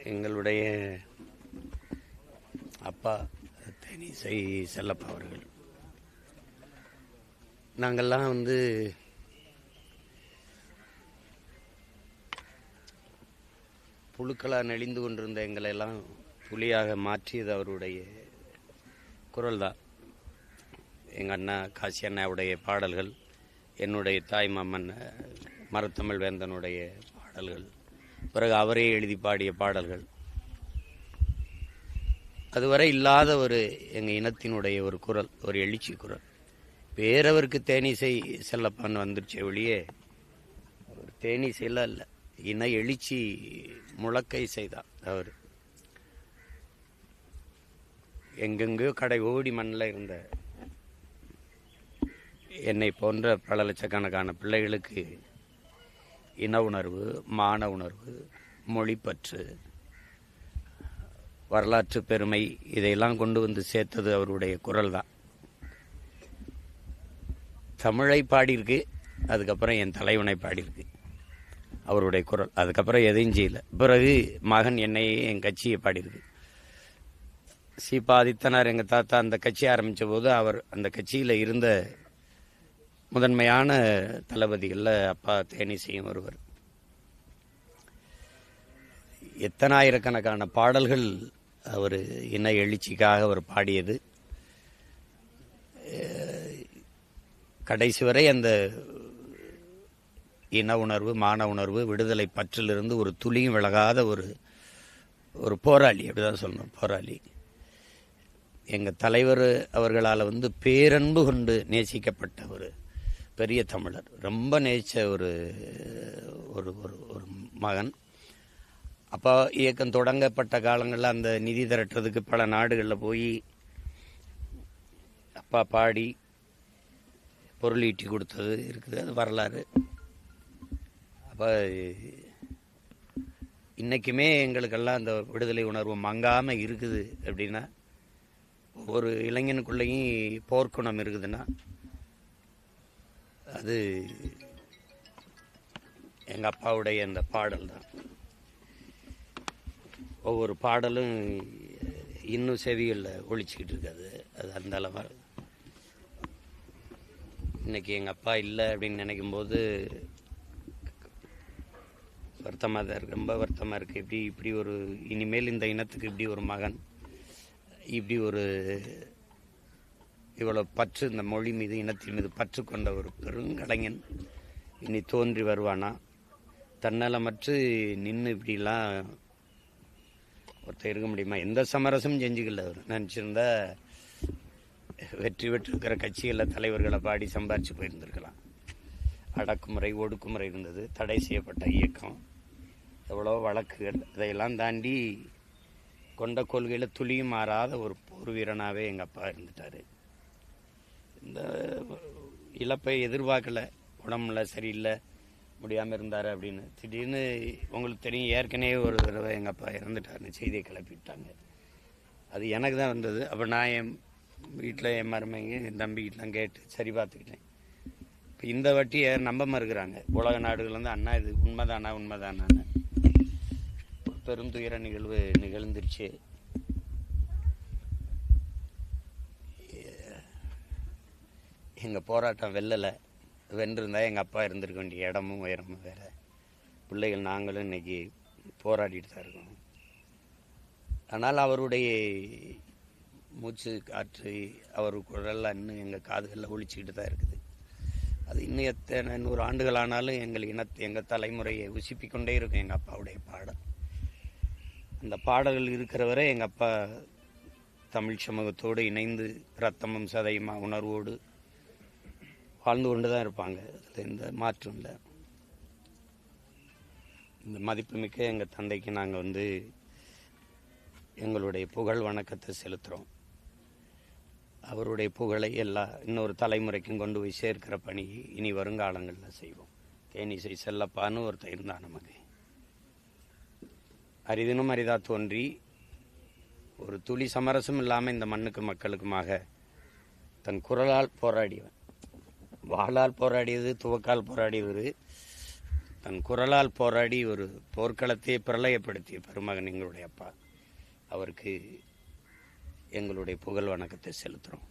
எங்களுடைய அப்பா தேனிசை செல்லப்பா அவர்கள். நாங்கள்லாம் புழுக்களாக நெளிந்து கொண்டிருந்த எங்களெல்லாம் புலியாக மாற்றியது அவருடைய குரல் தான். எங்கள் அண்ணா காசி அண்ணாவுடைய பாடல்கள், என்னுடைய தாய் மாமன் மருத்தமிழ் வேந்தனுடைய பாடல்கள், பிறகு அவரே எழுதி பாடிய பாடல்கள், அதுவரை இல்லாத ஒரு எங்கள் இனத்தினுடைய ஒரு குரல், ஒரு எழுச்சி குரல். வேறவருக்கு தேனிசை செல்லப்பான்னு வந்துருச்சே ஒழியே அவர் தேனிசையெல்லாம் இல்லை, இன எழுச்சி முழக்கை செய்தார் அவர். எங்கெங்கோ கடை ஓடி மண்ணில் இருந்த என்னை போன்ற பல லட்சக்கணக்கான பிள்ளைகளுக்கு இன உணர்வு, மான உணர்வு, மொழிப்பற்று, வரலாற்று பெருமை, இதையெல்லாம் கொண்டு வந்து சேர்த்தது அவருடைய குரல் தான். தமிழை பாடியிருக்கு, அதுக்கப்புறம் என் தலைவனை பாடியிருக்கு அவருடைய குரல். அதுக்கப்புறம் எதையும் செய்யல. பிறகு மகன் என்னையே என் கட்சியை பாடியிருக்கு. சீபா ஆதித்தனார் எங்கள் தாத்தா அந்த கட்சி ஆரம்பித்த போது அவர் அந்த கட்சியில் இருந்த முதன்மையான தளபதிகளில் அப்பா தேனிசையும் ஒருவர். எத்தனாயிரக்கணக்கான பாடல்கள் அவர் இன எழுச்சிக்காக அவர் பாடியது. கடைசி வரை அந்த இன உணர்வு, மான உணர்வு, விடுதலை பற்றிலிருந்து ஒரு துளியும் விலகாத ஒரு போராளி, அப்படிதான் சொல்லணும், போராளி. எங்கள் தலைவர் அவர்களால் பேரன்பு கொண்டு நேசிக்கப்பட்ட ஒரு பெரிய தமிழர், ரொம்ப நேசித்த ஒரு மகன். அப்பா இயக்கம் தொடங்கப்பட்ட காலங்களில் அந்த நிதி திரட்டுறதுக்கு பல நாடுகளில் போய் அப்பா பாடி பொருள் ஈட்டி கொடுத்தது இருக்குது, அது வரலாறு. அப்போ இன்றைக்குமே எங்களுக்கெல்லாம் அந்த விடுதலை உணர்வு மங்காமல் இருக்குது அப்படின்னா, ஒவ்வொரு இளைஞனுக்குள்ளேயும் போர்க்குணம் இருக்குதுன்னா அது எங்கள் அப்பாவுடைய அந்த பாடல் தான். ஒவ்வொரு பாடலும் இன்னும் செவிகளில் ஒழிச்சிக்கிட்டு இருக்காது. அது அந்த அளவு இன்னைக்கு எங்கள் அப்பா இல்லை அப்படின்னு நினைக்கும் போது வருத்தமாக தான் இருக்குது, ரொம்ப வருத்தமாக இருக்குது. இப்படி ஒரு இனிமேல் இந்த இனத்துக்கு இப்படி ஒரு மகன், இப்படி ஒரு இவ்வளோ பற்று, இந்த மொழி மீது, இனத்தின் மீது பற்று கொண்ட ஒரு பெருங்கலைஞன் இனி தோன்றி வருவானா? தன்னலமற்று நின்று இப்படிலாம் ஒருத்தர் இருக்க முடியுமா? எந்த சமரசமும் செஞ்சுக்கல அவர். நினச்சிருந்தா வெற்றி பெற்றிருக்கிற கட்சிகளில் தலைவர்களை பாடி சம்பாரித்து போயிருந்திருக்கலாம். அடக்குமுறை, ஒடுக்குமுறை இருந்தது, தடை செய்யப்பட்ட இயக்கம், எவ்வளோ வழக்குகள், இதையெல்லாம் தாண்டி கொண்ட கொள்கையில் துளியும் மாறாத ஒரு போர் வீரனாகவே எங்கள் அப்பா இருந்துட்டார். இந்த இழப்பை எதிர்பார்க்கலை. உடம்புல சரியில்லை, முடியாமல் இருந்தார் அப்படின்னு. திடீர்னு உங்களுக்கு தெரியும், ஏற்கனவே ஒரு தடவை எங்கள் அப்பா இறந்துட்டார்னு செய்தியை கிளப்பிவிட்டாங்க. அது எனக்கு தான் வந்தது. அப்போ நான் என் வீட்டில், என் மருமைங்க, என் தம்பிக்கிட்டலாம் கேட்டு சரி பார்த்துக்கிட்டேன். இப்போ இந்த வாட்டி யாரும் நம்ப இருக்கிறாங்க உலக நாடுகள் அண்ணா இது உண்மைதானான்னு. பெரும் துயர நிகழ்வு நிகழ்ந்துருச்சு. எங்கள் போராட்டம் வென்றிருந்தால் எங்கள் அப்பா இருந்திருக்க வேண்டிய இடமும் உயரமும் வேறு. பிள்ளைகள் நாங்களும் இன்றைக்கி போராடிட்டு தான் இருக்கோம். ஆனால் அவருடைய மூச்சு காற்று, அவர் குரல்லாம் இன்னும் எங்கள் காதுகளில் ஒழிச்சிக்கிட்டு தான் இருக்குது. அது இன்னும் எத்தனை 100 ஆண்டுகள் ஆனாலும் எங்கள் தலைமுறையை உசிப்பிக்கொண்டே இருக்கும் எங்கள் அப்பாவுடைய பாடல். அந்த பாடல்கள் இருக்கிற வரை எங்கள் அப்பா தமிழ் சமூகத்தோடு இணைந்து ரத்தமும் சதையுமா உணர்வோடு வாழ்ந்து கொண்டு தான் இருப்பாங்க. அதில் எந்த மாற்றம் இல்லை. இந்த மதிப்புமிக்க எங்கள் தந்தைக்கு நாங்கள் எங்களுடைய புகழ் வணக்கத்தை செலுத்துகிறோம். அவருடைய புகழை இன்னொரு தலைமுறைக்கும் கொண்டு போய் சேர்க்கிற பணி இனி வருங்காலங்களில் செய்வோம். தேனிசை செல்லப்பான்னு ஒருத்தர் இருந்தான் நமக்கு. அரிதினும் அரிதா தோன்றி ஒரு துளி சமரசம் இல்லாமல் இந்த மண்ணுக்கு மக்களுக்குமாக தன் குரலால் போராடியவன். வாளால் போராடியது, துவக்கால் போராடியவர். தன் குரலால் போராடி ஒரு போர்க்களத்தை பிரளயப்படுத்திய பெருமகன் எங்களுடைய அப்பா. அவருக்கு எங்களுடைய புகழ் வணக்கத்தை செலுத்துகிறோம்.